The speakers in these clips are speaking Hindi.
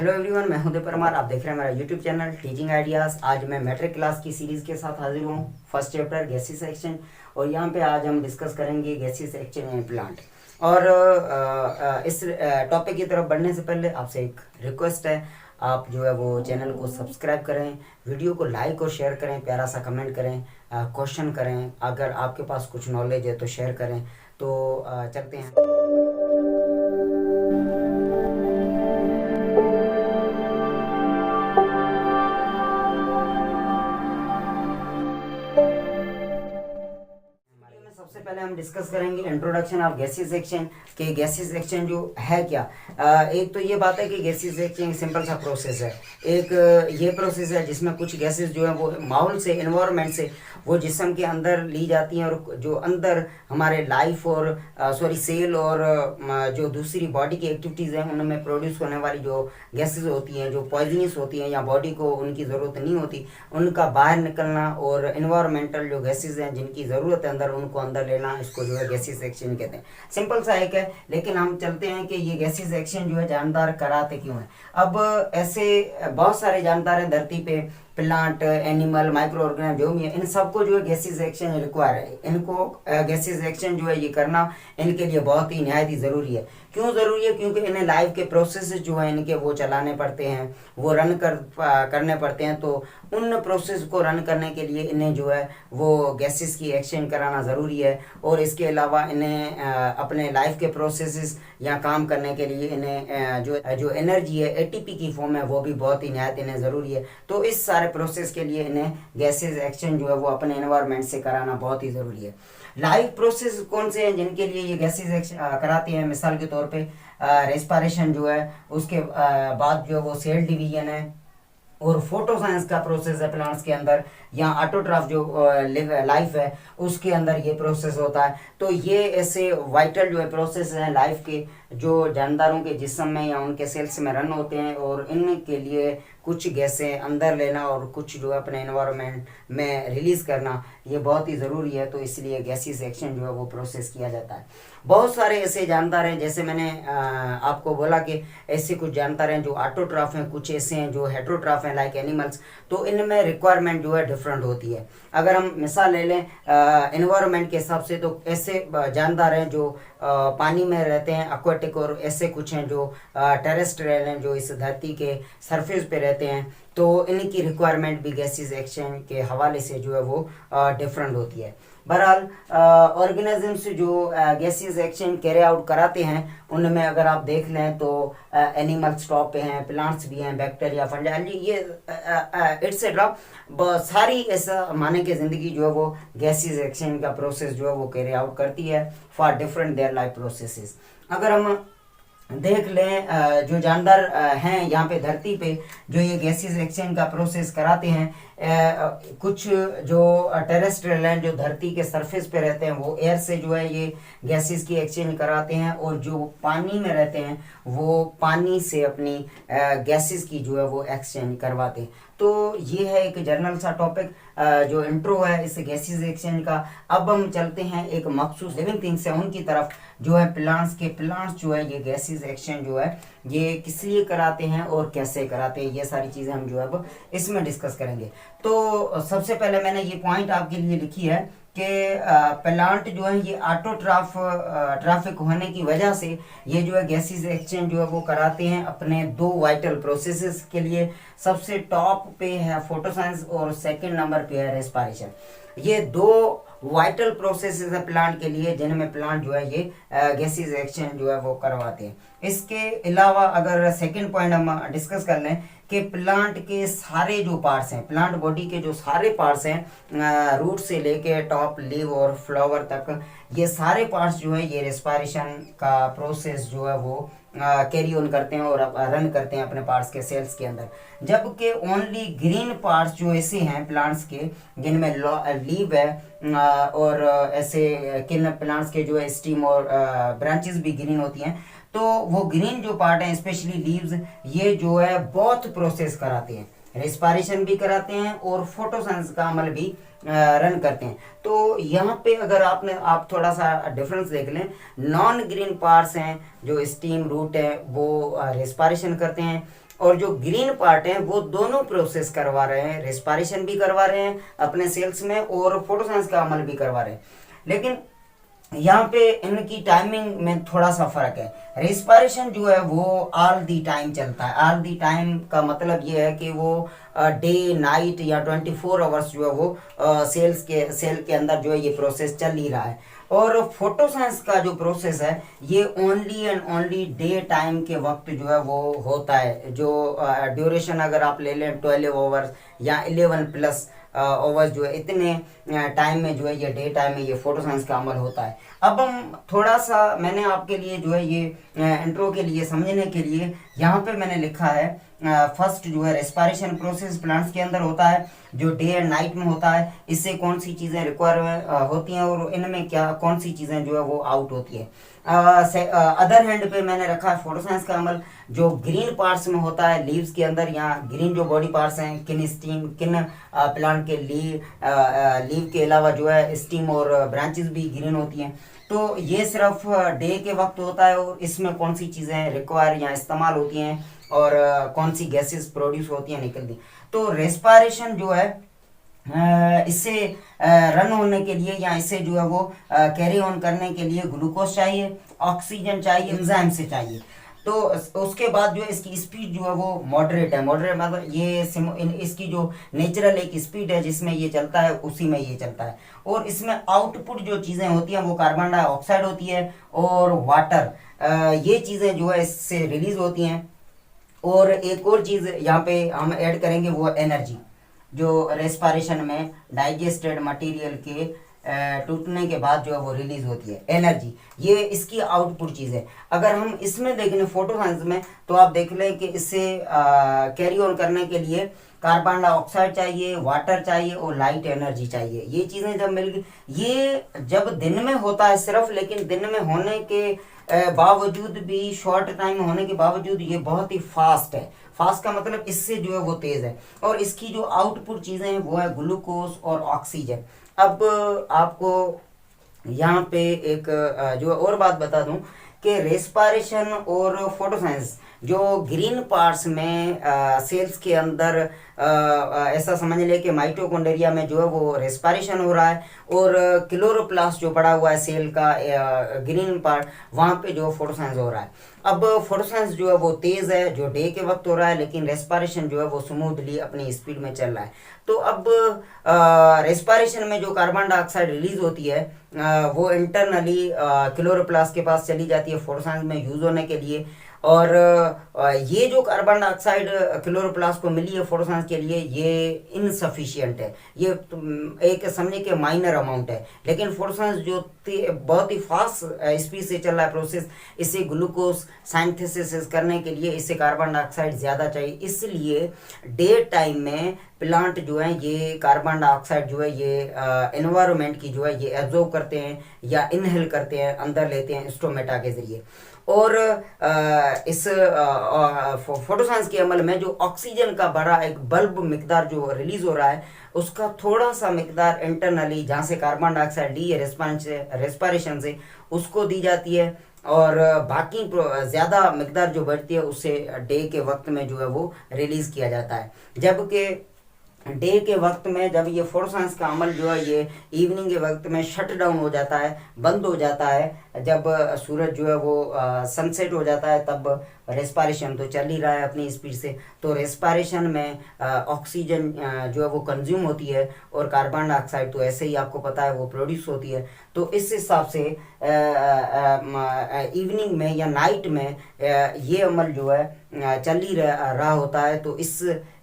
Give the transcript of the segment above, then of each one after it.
हेलो एवरीवन, मैं हूं दीप परमार। आप देख रहे हैं मेरा यूट्यूब चैनल टीचिंग आइडियाज़। आज मैं मैट्रिक क्लास की सीरीज़ के साथ हाजिर हूं। फर्स्ट चैप्टर गैसेस एक्सचेंज, और यहां पे आज हम डिस्कस करेंगे गैसेस एक्सचेंज इन प्लांट। और इस टॉपिक की तरफ बढ़ने से पहले आपसे एक रिक्वेस्ट है, आप जो है वो चैनल को सब्सक्राइब करें, वीडियो को लाइक और शेयर करें, प्यारा सा कमेंट करें, क्वेश्चन करें, अगर आपके पास कुछ नॉलेज है तो शेयर करें। तो चलते हैं। सबसे पहले हम डिस्कस करेंगे इंट्रोडक्शन ऑफ गैसेस एक्सचेंज कि गैसेस एक्सचेंज जो है क्या। एक तो ये बात है कि गैसेस एक्सचेंज सिंपल सा प्रोसेस है। एक ये प्रोसेस है जिसमें कुछ गैसेस जो है वो माहौल से, इन्वायरमेंट से वो जिस्म के अंदर ली जाती हैं, और जो अंदर हमारे लाइफ और सेल और जो दूसरी बॉडी की एक्टिविटीज़ हैं उनमें प्रोड्यूस होने वाली जो गैसेस होती हैं, जो पॉइजनस होती हैं या बॉडी को उनकी ज़रूरत नहीं होती, उनका बाहर निकलना, और इन्वायरमेंटल जो गैसेस हैं जिनकी ज़रूरत है अंदर, उनको अंदर लेना, इसको जो है गैसेस एक्सचेंज कहते हैं। सिंपल सा एक है, लेकिन हम चलते हैं कि ये गैसेस एक्सचेंज जो है जानदार कराते क्यों हैं। अब ऐसे बहुत सारे जानदार हैं धरती पे, प्लांट, एनिमल, माइक्रो ऑर्गेनिज्म जो भी है, इन सबको जो है गैसेस एक्सचेंज रिक्वायर है। इनको गैसेस एक्सचेंज जो है ये करना इनके लिए बहुत ही निहायत ही ज़रूरी है। क्यों ज़रूरी है? क्योंकि इन्हें लाइफ के प्रोसेस जो है इनके वो चलाने पड़ते हैं, वो रन करने पड़ते हैं। तो उन प्रोसेस को रन करने के लिए इन्हें जो है वो गैसेस की एक्सचेंज कराना ज़रूरी है। और इसके अलावा इन्हें अपने लाइफ के प्रोसेस या काम करने के लिए इन्हें जो एनर्जी है एटीपी की फॉर्म है वो भी बहुत ही निहायत इन्हें ज़रूरी है। तो इस सारे प्रोसेस के लिए इन्हें गैसेस एक्सचेंज जो है वो अपने एनवायरनमेंट से कराना बहुत ही ज़रूरी है। लाइफ प्रोसेस कौन से हैं जिनके लिए ये गैसेस कराते हैं? मिसाल के तौर पे रेस्पिरेशन जो है, उसके बाद जो वो सेल डिवीजन है, और फोटोसाइंस का प्रोसेस है प्लांट्स के अंदर, या ऑटोट्रॉफ जो लाइफ है उसके अंदर ये प्रोसेस होता है। तो ये ऐसे वाइटल जो है प्रोसेस हैं लाइफ के, जो जानदारों के जिस्म में या उनके सेल्स में रन होते हैं, और इनके लिए कुछ गैसें अंदर लेना और कुछ जो है अपने एनवायरनमेंट में रिलीज़ करना ये बहुत ही ज़रूरी है। तो इसलिए गैसेस एक्सचेंज जो है वो प्रोसेस किया जाता है। बहुत सारे ऐसे जानदार हैं, जैसे मैंने आपको बोला कि ऐसे कुछ जानदार हैं जो ऑटोट्रॉफ हैं, कुछ ऐसे हैं जो हेटरोट्रॉफ हैं लाइक एनिमल्स। तो इनमें रिक्वायरमेंट जो है डिफरेंट होती है। अगर हम मिसाल ले लें एनवायरनमेंट के हिसाब से, तो ऐसे जानदार हैं जो पानी में रहते हैं, एक्वाटिक, और ऐसे कुछ हैं जो टेरेस्ट्रियल हैं, जो इस धरती के सरफेस पे रहते हैं। तो इनकी रिक्वायरमेंट भी गैसेस एक्सचेंज के हवाले से जो है वो डिफरेंट होती है। बहरहाल ऑर्गेनिजम्स जो गैसेस एक्सचेंज कैरी आउट कराते हैं उनमें अगर आप देख लें तो एनिमल्स टॉप पे हैं, प्लांट्स भी हैं, बैक्टीरिया, फंजाई, ये एटसेट्रा सारी ऐसा माने कि ज़िंदगी जो है वो गैसेस एक्सचेंज का प्रोसेस जो है वो कैरी आउट करती है for different their life processes. अगर हम देख लें जो जानदार हैं यहाँ पे धरती पे जो ये गैसेस एक्सचेंज का प्रोसेस कराते हैं, कुछ जो टेरेस्ट्रियल हैं जो धरती के सरफेस पे रहते हैं वो एयर से जो है ये गैसेस की एक्सचेंज कराते हैं, और जो पानी में रहते हैं वो पानी से अपनी गैसेस की जो है वो एक्सचेंज करवाते हैं। तो ये है एक जर्नल सा टॉपिक जो इंट्रो है इस गैसेस एक्सचेंज का। अब हम चलते हैं एक मखसूस लिविंग थिंग्स है उनकी तरफ, जो है प्लांट्स जो है ये गैसेस एक्सचेंज जो है ये किस लिए कराते हैं और कैसे कराते हैं, ये सारी चीज़ें हम जो है अब इसमें डिस्कस करेंगे। तो सबसे पहले मैंने ये पॉइंट आपके लिए लिखी है कि प्लांट जो है ये ट्रैफिक होने की वजह से ये जो है गैसेस एक्सचेंज जो है वो कराते हैं अपने दो वाइटल प्रोसेसेस के लिए। सबसे टॉप पे है फोटोसाइंस और सेकंड नंबर पे है रेस्पिरेशन। ये दो वाइटल प्रोसेसेस है प्लांट के लिए जिनमें प्लांट जो है ये गैसेस एक्सचेंज जो है वो करवाते हैं। इसके अलावा अगर सेकंड पॉइंट हम डिस्कस कर लें कि प्लांट के सारे जो पार्ट्स हैं, प्लांट बॉडी के जो सारे पार्ट्स हैं, रूट से लेके टॉप, लीव और फ्लावर तक, ये सारे पार्ट्स जो है ये रेस्पिरेशन का प्रोसेस जो है वो कैरी ऑन करते हैं और रन करते हैं अपने पार्ट्स के सेल्स के अंदर। जबकि ओनली ग्रीन पार्ट्स जो ऐसे हैं प्लांट्स के जिनमें लीव है, और ऐसे किन प्लांट्स के जो है स्टीम और ब्रांचेस भी ग्रीन होती हैं, तो वो ग्रीन जो पार्ट है स्पेशली लीव्स, ये जो है बहुत प्रोसेस कराते हैं, रेस्पिरेशन भी कराते हैं और फोटोसिंथेसिस का अमल भी रन करते हैं। तो यहाँ पे अगर आप थोड़ा सा डिफरेंस देख लें, नॉन ग्रीन पार्ट्स हैं जो स्टीम, रूट है, वो रेस्पिरेशन करते हैं, और जो ग्रीन पार्ट है वो दोनों प्रोसेस करवा रहे हैं, रेस्पिरेशन भी करवा रहे हैं अपने सेल्स में और फोटोसिंथेसिस का अमल भी करवा रहे हैं। लेकिन यहाँ पे इनकी टाइमिंग में थोड़ा सा फर्क है। रेस्पिरेशन जो है वो ऑल दी टाइम चलता है। ऑल दी टाइम का मतलब ये है कि वो डे नाइट या 24 आवर्स जो है वो सेल के अंदर जो है ये प्रोसेस चल ही रहा है। और फोटोसिंथेसिस का जो प्रोसेस है ये only and only day time के वक्त जो है वो होता है। जो ड्यूरेशन अगर आप ले लें 12 आवर्स या 11 प्लस ओवर्स जो है, इतने टाइम में जो है ये डे टाइम में ये फोटोसिंथेसिस का अमल होता है। अब हम थोड़ा सा मैंने आपके लिए जो है ये इंट्रो के लिए समझने के लिए यहाँ पे मैंने लिखा है फर्स्ट जो है रेस्पिरेशन प्रोसेस प्लांट्स के अंदर होता है जो डे एंड नाइट में होता है। इससे कौन सी चीज़ें रिक्वायर होती हैं और इनमें क्या कौन सी चीज़ें जो है वो आउट होती है। अदर हैंड पे मैंने रखा है फोटोसिंथेसिस का अमल जो ग्रीन पार्ट्स में होता है लीव्स के अंदर, या ग्रीन जो बॉडी पार्ट्स हैं किन स्टीम किन प्लांट के लीव के अलावा जो है स्टीम और ब्रांचेस भी ग्रीन होती हैं। तो ये सिर्फ डे के वक्त होता है और इसमें कौन सी चीज़ें रिक्वायर या इस्तेमाल होती हैं और कौन सी गैसेस प्रोड्यूस होती हैं निकलती। तो रेस्पिरेशन जो है इससे रन होने के लिए या इसे जो है वो कैरी ऑन करने के लिए ग्लूकोज चाहिए, ऑक्सीजन चाहिए, एंजाइम से चाहिए। तो उसके बाद जो है इसकी स्पीड जो है वो मॉडरेट है। मॉडरेट मतलब ये इसकी जो नेचुरल एक स्पीड है जिसमें ये चलता है उसी में ये चलता है। और इसमें आउटपुट जो चीज़ें होती हैं वो कार्बन डाइऑक्साइड होती है और वाटर, ये चीज़ें जो है इससे रिलीज होती हैं। और एक और चीज़ यहाँ पे हम ऐड करेंगे वो एनर्जी, जो रेस्पिरेशन में डाइजेस्टेड मटेरियल के टूटने के बाद जो है वो रिलीज होती है एनर्जी, ये इसकी आउटपुट चीज़ है। अगर हम इसमें देख लें फोटोसिंथेसिस में तो आप देख लें कि इससे कैरी ऑन करने के लिए कार्बन डाइऑक्साइड चाहिए, वाटर चाहिए और लाइट एनर्जी चाहिए। ये चीज़ें जब मिल गई, ये जब दिन में होता है सिर्फ, लेकिन दिन में होने के बावजूद भी, शॉर्ट टाइम होने के बावजूद ये बहुत ही फास्ट है। फास्ट का मतलब इससे जो है वो तेज़ है। और इसकी जो आउटपुट चीज़ें हैं वो है ग्लूकोज और ऑक्सीजन। अब आपको यहाँ पे एक जो और बात बता दूं कि रेस्पिरेशन और फोटोसिंथेसिस जो ग्रीन पार्ट्स में सेल्स के अंदर ऐसा समझ ले कि माइटोकॉन्ड्रिया में जो है वो रेस्पिरेशन हो रहा है और क्लोरोप्लास्ट जो पड़ा हुआ है सेल का ग्रीन पार्ट, वहाँ पे जो फोटोसिंथेसिस हो रहा है। अब फोटोसिंथेसिस जो है वो तेज़ है जो डे के वक्त हो रहा है, लेकिन रेस्पिरेशन जो है वो स्मूथली अपनी स्पीड में चल रहा है। तो अब रेस्पिरेशन में जो कार्बन डाइऑक्साइड रिलीज होती है वो इंटरनली क्लोरोप्लास्ट के पास चली जाती है फोटोसिंथेसिस में यूज होने के लिए। और ये जो कार्बन डाइऑक्साइड क्लोरोप्लास्ट को मिली है फोटोसिंथेसिस के लिए ये इनसफिशिएंट है, ये एक समझे कि माइनर अमाउंट है। लेकिन फोटोसिंथेसिस जो बहुत ही फास्ट स्पीड से चल रहा है प्रोसेस, इसे ग्लूकोज सिंथेसिस करने के लिए इसे कार्बन डाइऑक्साइड ज़्यादा चाहिए। इसलिए डे टाइम में प्लांट जो है ये कार्बन डाइऑक्साइड जो है ये एनवायरनमेंट की जो है ये एब्जॉर्ब करते हैं या इनहेल करते हैं, अंदर लेते हैं स्टोमेटा के ज़रिए। और इस फोटोसिंथेसिस के अमल में जो ऑक्सीजन का बड़ा एक बल्ब मिकदार जो रिलीज हो रहा है उसका थोड़ा सा मिकदार इंटरनली जहाँ से कार्बन डाइऑक्साइड ली है रेस्पिरेशन से उसको दी जाती है और बाकी ज़्यादा मिकदार जो बढ़ती है उससे डे के वक्त में जो है वो रिलीज़ किया जाता है। जबकि डे के वक्त में जब ये फोटोसिंथेसिस का अमल जो है ये इवनिंग के वक्त में शट डाउन हो जाता है, बंद हो जाता है, जब सूरज जो है वो सनसेट हो जाता है तब रेस्पिरेशन तो चल ही रहा है अपनी स्पीड से। तो रेस्पिरेशन में ऑक्सीजन जो है वो कंज्यूम होती है और कार्बन डाइऑक्साइड तो ऐसे ही आपको पता है वो प्रोड्यूस होती है। तो इस हिसाब से इवनिंग में या नाइट में ये अमल जो है चल ही रहा होता है। तो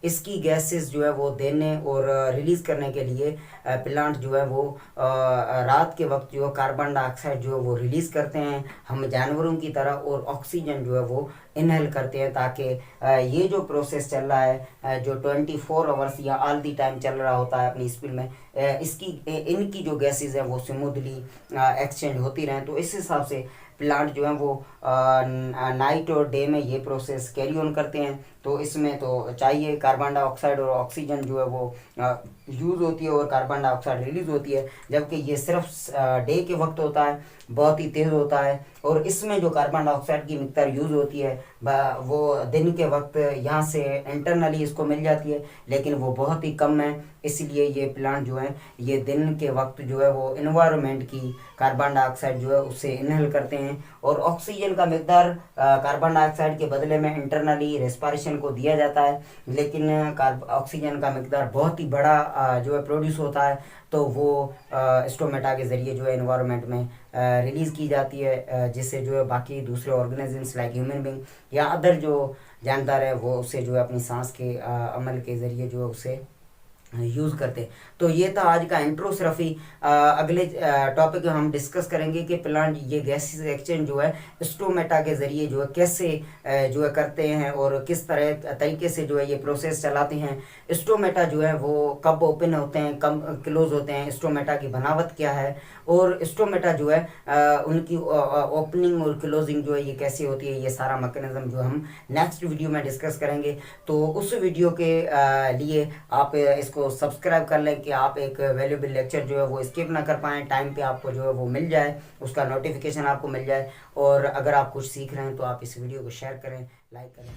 इसकी गैसेस जो है वो देने और रिलीज करने के लिए प्लांट जो है वो रात के वक्त जो है कार्बन डाइऑक्साइड जो है वो रिलीज करते हैं हम जानवरों की तरह, और ऑक्सीजन जो है वो इनहेल करते हैं, ताकि ये जो प्रोसेस चल रहा है जो 24 आवर्स या ऑल दी टाइम चल रहा होता है अपनी स्पीड में, इनकी जो गैसेस हैं वो स्मूथली एक्सचेंज होती रहें। तो इस हिसाब से प्लांट जो है वो नाइट और डे में ये प्रोसेस कैरी ऑन करते हैं। तो इसमें तो चाहिए कार्बन डाइऑक्साइड और ऑक्सीजन जो है वो यूज़ होती है और कार्बन डाइऑक्साइड रिलीज होती है, जबकि ये सिर्फ डे के वक्त होता है, बहुत ही तेज़ होता है। और इसमें जो कार्बन डाइऑक्साइड की मिक्तार यूज़ होती है वो दिन के वक्त यहाँ से इंटरनली इसको मिल जाती है, लेकिन वो बहुत ही कम है। इसलिए ये प्लांट जो है ये दिन के वक्त जो है वो इन्वायरमेंट की कार्बन डाइऑक्साइड जो है उससे इनहेल करते हैं, और ऑक्सीजन का मिकदार कार्बन डाइऑक्साइड के बदले में इंटरनली रेस्पिरेशन को दिया जाता है, लेकिन ऑक्सीजन का मिकदार बहुत ही बड़ा जो है प्रोड्यूस होता है, तो वो स्टोमेटा के ज़रिए जो है इन्वायरमेंट में रिलीज़ की जाती है, जिससे जो है बाकी दूसरे ऑर्गेनिजम्स लाइक ह्यूमन बींग या अदर जो जानदार है वो उससे जो है अपनी सांस के अमल के ज़रिए जो है उसे यूज़ करते हैं। तो ये था आज का इंट्रो। सिर्फ ही अगले टॉपिक हम डिस्कस करेंगे कि प्लांट ये गैसेस एक्सचेंज जो है स्टोमेटा के ज़रिए जो है कैसे जो है करते हैं और किस तरह तरीके से जो है ये प्रोसेस चलाते हैं। स्टोमेटा जो है वो कब ओपन होते हैं, कब क्लोज होते हैं, स्टोमेटा की बनावट क्या है, और स्टोमेटा जो है उनकी ओपनिंग और क्लोजिंग जो है ये कैसे होती है, ये सारा मैकेनिज्म जो हम नेक्स्ट वीडियो में डिस्कस करेंगे। तो उस वीडियो के लिए आप इसको सब्सक्राइब कर लें कि आप एक वैल्यूएबल लेक्चर जो है वो स्किप ना कर पाएँ, टाइम पे आपको जो है वो मिल जाए, उसका नोटिफिकेशन आपको मिल जाए। और अगर आप कुछ सीख रहे हैं तो आप इस वीडियो को शेयर करें, लाइक करें।